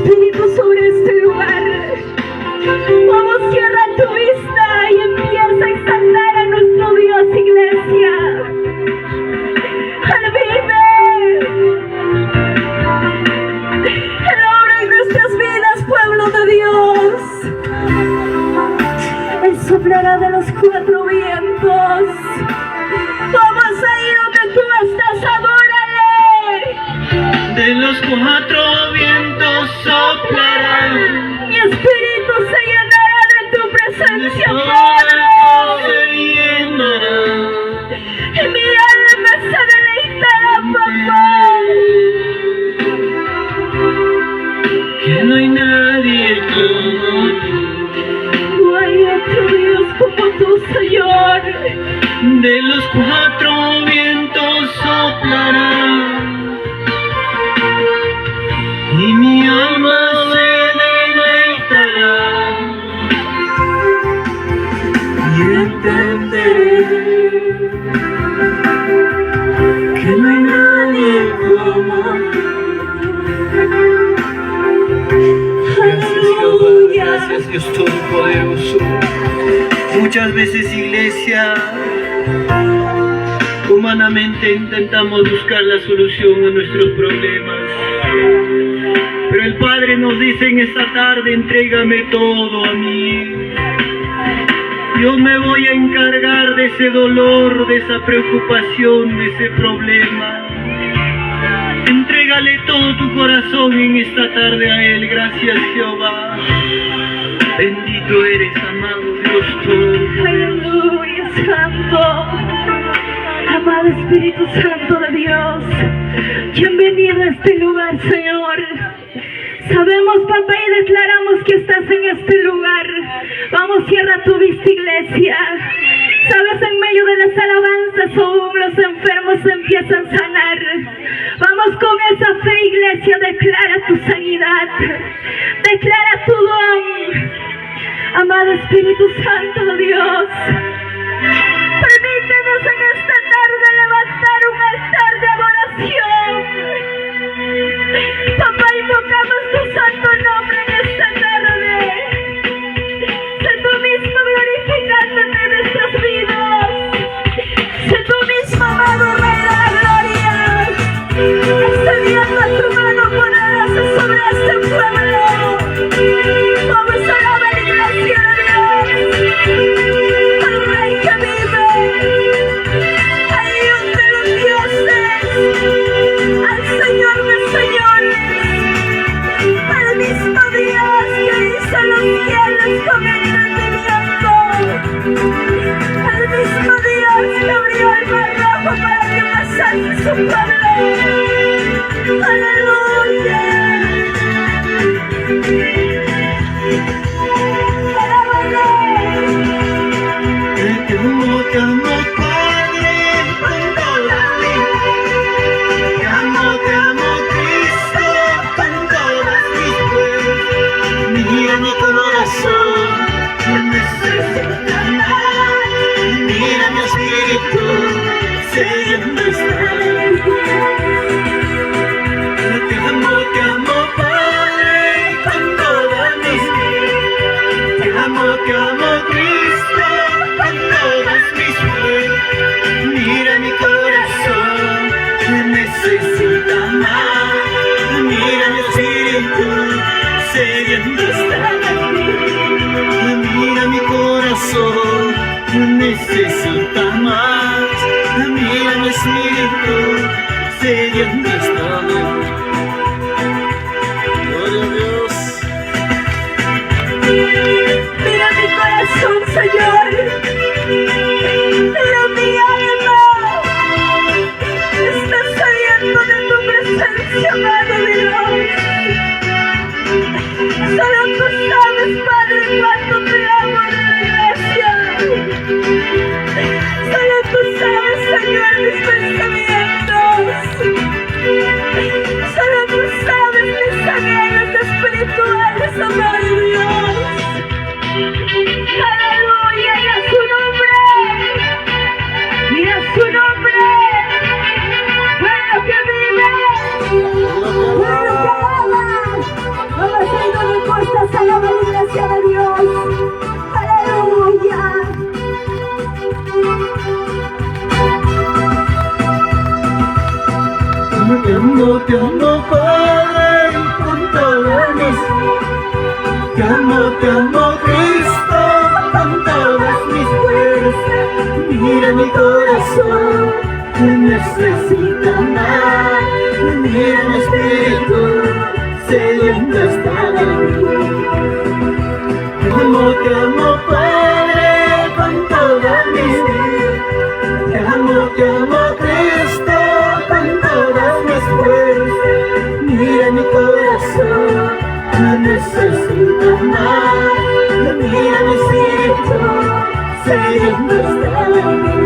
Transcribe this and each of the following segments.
Espíritu sobre este lugar. Vamos, cierra tu vista y empieza a exaltar a nuestro Dios, iglesia. Él vive. Él obra en nuestras vidas, pueblo de Dios. Él soplará de los cuatro vientos. Vamos ahí donde tú estás, adórale. De los cuatro vientos soplará. Mi espíritu se llenará de tu presencia, Padre. Se llenará. Y mi alma se deleitará, papá. Que no hay nadie como tú. No hay otro Dios como tú, Señor. De los cuatro vientos soplará. Y mi alma se deleitará. Y entenderé que no hay nadie como tú. Gracias, Jehová, gracias, Dios Todopoderoso. Muchas veces, iglesia, humanamente intentamos buscar la solución a nuestros problemas, pero el Padre nos dice en esta tarde: entrégame todo a mí. Yo me voy a encargar de ese dolor, de esa preocupación, de ese problema. Entrégale todo tu corazón en esta tarde a Él. Gracias, Jehová. Bendito eres, amado Dios todo. Aleluya, Santo. Amado Espíritu Santo de Dios, bienvenido a este lugar, Señor. Sabemos, papá, y declaramos que estás en este lugar. Vamos, cierra tu vista, iglesia. Sabes, en medio de las alabanzas aún los enfermos se empiezan a sanar. Vamos con esa fe, iglesia, declara tu sanidad. Declara tu don. Amado Espíritu Santo de Dios, permítenos en esta tarde levantar un altar de adoración. Papá, invocamos tu santo nombre en esta tarde. Sé tú mismo glorificándote en nuestras vidas. Sé tú mismo, amado Rey de la Gloria, extendiendo tu mano poderosa sobre este pueblo. Vamos a alabar, iglesia de Dios, al Rey que vive, al Dios de los dioses, al Señor de señores, al mismo Dios que hizo los cielos con entendimiento, al mismo Dios que abrió el mar rojo para que pasase su pueblo. Aleluya. Te amo, Padre, con toda mi vida. Te amo, Cristo, con todas mis fuerzas. Mira mi corazón, que necesita más. Mira mi espíritu, sediento está. Te amo, Padre, con toda mi vida. Te amo, Cristo, con todas mis fuerzas. Mira mi corazón, que necesita más. Mira mi espíritu, sediento está. Mira mi corazón, que necesita más. Mira mi espíritu, sediento está. Gloria a Dios. Mira mi corazón, Señor. Mira mi alma. Está saliendo de tu presencia, amado Dios. Solo tú sabes, Padre, cuánto te amo en la iglesia. Solo tú sabes, Señor, mis pensamientos. Solo tú sabes mis anhelos espirituales, amado Dios. Aleluya, y a su nombre. Y a su nombre. Pueblo que vive. Pueblo que ama. Vamos a sediento está de ti.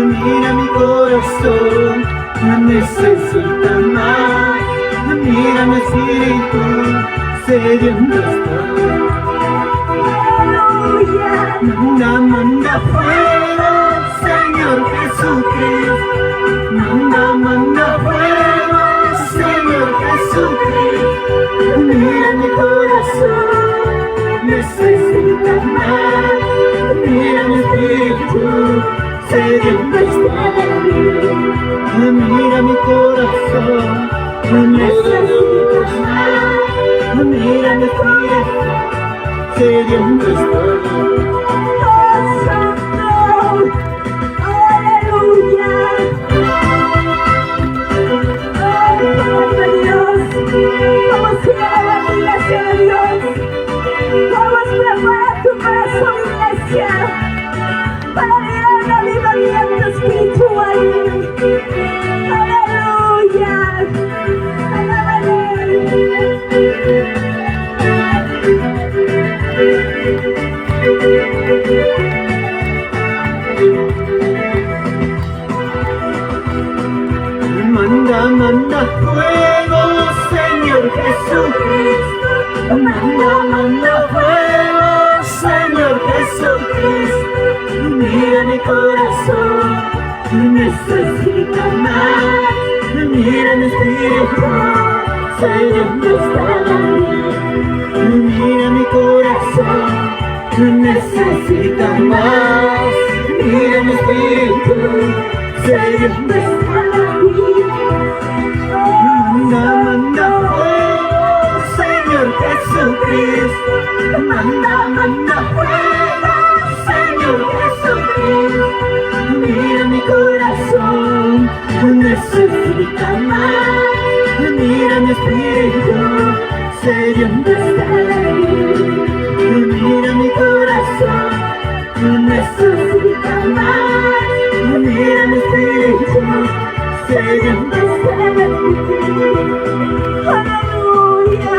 Mira mi corazón, necesita más. Mira mi espíritu, sediento está. Manda fuego, Señor Jesucristo. Manda fuego, Señor Jesucristo. Mira mi corazón, necesita más. Mira mi espíritu, sediento está de ti. Mira mi corazón, necesita más. Mira mi espíritu, sediento está. Para mirar un avivamiento espiritual. Aleluya. Manda fuego, Señor Jesucristo. Manda fuego, Señor Jesucristo. Mira mi corazón, necesita más. Mira mi espíritu, sediento está de ti. Mira mi corazón, necesita más. Mira mi espíritu, sediento está de ti. Manda fuego, Señor Jesucristo. Manda fuego, Señor Jesucristo. Mira mi corazón, necesita más. Mira mi espíritu, sediento está de ti. Mira mi corazón, necesita más. Mira mi espíritu, sediento está de ti. Aleluya.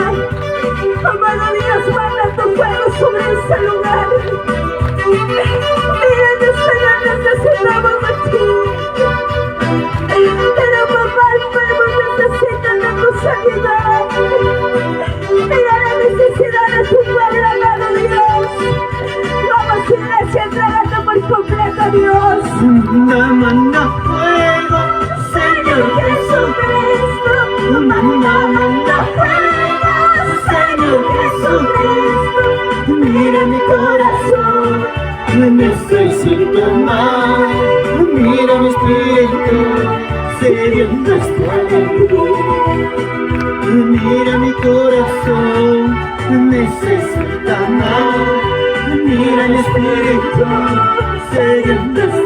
Amado Dios, manda tu fuego sobre este lugar. Mira, Señor, necesitamos de ti. Pero papá, enfermos necesitan de tu sanidad. Mira la necesidad de tu pueblo, amado Dios. Vamos, iglesia, entrégate por completo, Dios. Manda fuego, Señor Jesucristo. Manda fuego, Señor Jesucristo. Mira mi corazón, necesito más. Mira mi espíritu, sediento está de ti. Mira mi corazón, necesita más. Mira mi espíritu, sediento está de ti.